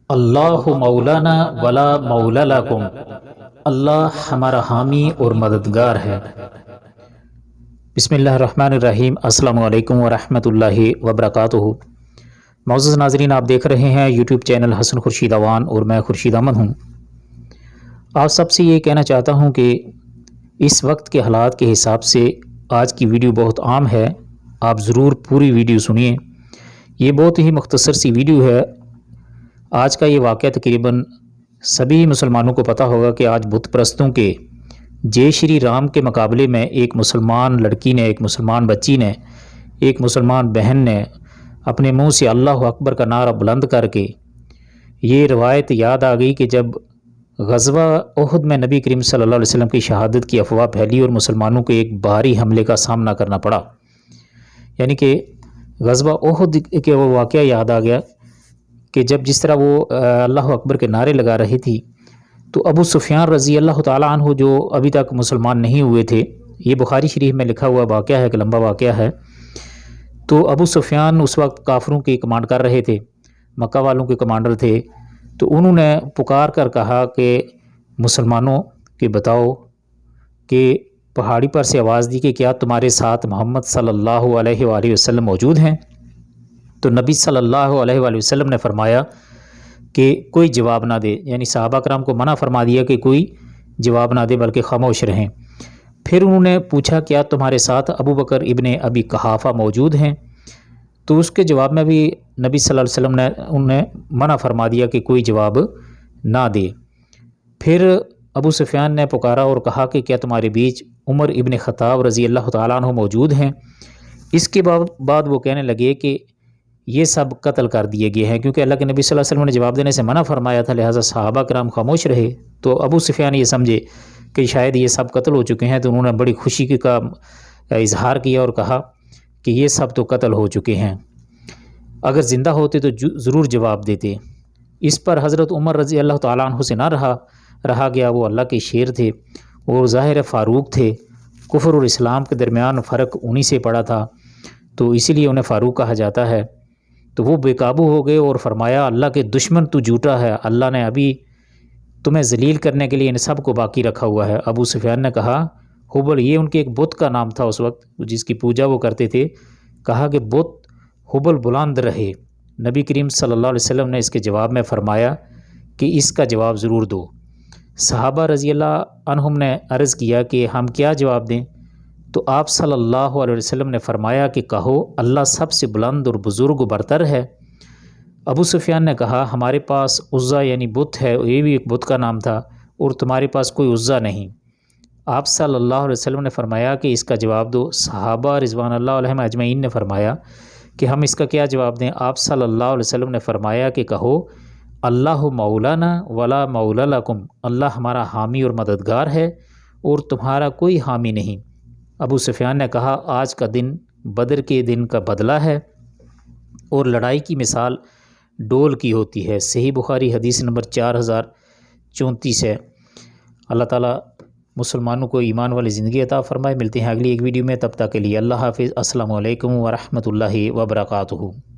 اللہ مولانا ولا مولا لکم، اللہ ہمارا حامی اور مددگار ہے۔ بسم اللہ الرحمن الرحیم۔ السلام علیکم ورحمۃ اللہ وبرکاتہ۔ معزز ناظرین، آپ دیکھ رہے ہیں یوٹیوب چینل حسن خورشید اوان اور میں خورشید امن ہوں۔ آپ سب سے یہ کہنا چاہتا ہوں کہ اس وقت کے حالات کے حساب سے آج کی ویڈیو بہت عام ہے، آپ ضرور پوری ویڈیو سنیے۔ یہ بہت ہی مختصر سی ویڈیو ہے۔ آج کا یہ واقعہ تقریباً سبھی مسلمانوں کو پتہ ہوگا کہ آج بت پرستوں کے جے شری رام کے مقابلے میں ایک مسلمان لڑکی نے، ایک مسلمان بچی نے، ایک مسلمان بہن نے اپنے منہ سے اللہ اکبر کا نعرہ بلند کر کے یہ روایت یاد آ گئی کہ جب غزوہ احد میں نبی کریم صلی اللہ علیہ وسلم کی شہادت کی افواہ پھیلی اور مسلمانوں کو ایک بھاری حملے کا سامنا کرنا پڑا، یعنی کہ غزوہ احد کے وہ واقعہ یاد آ گیا کہ جب جس طرح وہ اللہ اکبر کے نعرے لگا رہی تھی تو ابو سفیان رضی اللہ تعالیٰ عنہ جو ابھی تک مسلمان نہیں ہوئے تھے، یہ بخاری شریف میں لکھا ہوا واقعہ ہے، ایک لمبا واقعہ ہے۔ تو ابو سفیان اس وقت کافروں کی کمانڈ کر رہے تھے، مکہ والوں کے کمانڈر تھے، تو انہوں نے پکار کر کہا کہ مسلمانوں کہ بتاؤ، کہ پہاڑی پر سے آواز دی کہ کیا تمہارے ساتھ محمد صلی اللہ علیہ وآلہ وسلم موجود ہیں؟ تو نبی صلی اللہ علیہ وآلہ وسلم نے فرمایا کہ کوئی جواب نہ دے، یعنی صحابہ کرام کو منع فرما دیا کہ کوئی جواب نہ دے بلکہ خاموش رہیں۔ پھر انہوں نے پوچھا کیا تمہارے ساتھ ابو بکر ابن ابی قحافہ موجود ہیں؟ تو اس کے جواب میں بھی نبی صلی اللہ علیہ وسلم نے انہیں منع فرما دیا کہ کوئی جواب نہ دے۔ پھر ابو سفیان نے پکارا اور کہا کہ کیا تمہارے بیچ عمر ابن خطاب رضی اللہ تعالیٰ عنہ موجود ہیں؟ اس کے بعد وہ کہنے لگے کہ یہ سب قتل کر دیے گئے ہیں، کیونکہ اللہ کے نبی صلی اللہ علیہ وسلم نے جواب دینے سے منع فرمایا تھا، لہٰذا صحابہ کرام خاموش رہے۔ تو ابو سفیان یہ سمجھے کہ شاید یہ سب قتل ہو چکے ہیں، تو انہوں نے بڑی خوشی کا اظہار کیا اور کہا کہ یہ سب تو قتل ہو چکے ہیں، اگر زندہ ہوتے تو ضرور جواب دیتے۔ اس پر حضرت عمر رضی اللہ تعالیٰ عنہ سے نہ رہا گیا، وہ اللہ کے شیر تھے اور ظاہر فاروق تھے، کفر اور اسلام کے درمیان فرق انہی سے پڑا تھا، تو اسی لیے انہیں فاروق کہا جاتا ہے۔ تو وہ بے قابو ہو گئے اور فرمایا اللہ کے دشمن تو جھوٹا ہے، اللہ نے ابھی تمہیں ذلیل کرنے کے لیے ان سب کو باقی رکھا ہوا ہے۔ ابو سفیان نے کہا حبل، یہ ان کے ایک بت کا نام تھا اس وقت جس کی پوجا وہ کرتے تھے، کہا کہ بت حبل بلند رہے۔ نبی کریم صلی اللہ علیہ وسلم نے اس کے جواب میں فرمایا کہ اس کا جواب ضرور دو۔ صحابہ رضی اللہ عنہم نے عرض کیا کہ ہم کیا جواب دیں؟ تو آپ صلی اللہ علیہ وسلم نے فرمایا کہ کہو اللہ سب سے بلند اور بزرگ و برتر ہے۔ ابو سفیان نے کہا ہمارے پاس عزا یعنی بت ہے، یہ بھی ایک بت کا نام تھا، اور تمہارے پاس کوئی عزا نہیں۔ آپ صلی اللہ علیہ وسلم نے فرمایا کہ اس کا جواب دو۔ صحابہ رضوان اللہ علیہم اجمعین نے فرمایا کہ ہم اس کا کیا جواب دیں؟ آپ صلی اللہ علیہ وسلم نے فرمایا کہ کہو اللہ مولانا ولا مولا لکم، اللہ ہمارا حامی اور مددگار ہے اور تمہارا کوئی حامی نہیں۔ ابو سفیان نے کہا آج کا دن بدر کے دن کا بدلہ ہے اور لڑائی کی مثال ڈول کی ہوتی ہے۔ صحیح بخاری حدیث نمبر 4034 ہے۔ اللہ تعالیٰ مسلمانوں کو ایمان والی زندگی عطا فرمائے۔ ملتے ہیں اگلی ایک ویڈیو میں، تب تک کے لیے اللہ حافظ۔ السلام علیکم ورحمۃ اللہ وبرکاتہ۔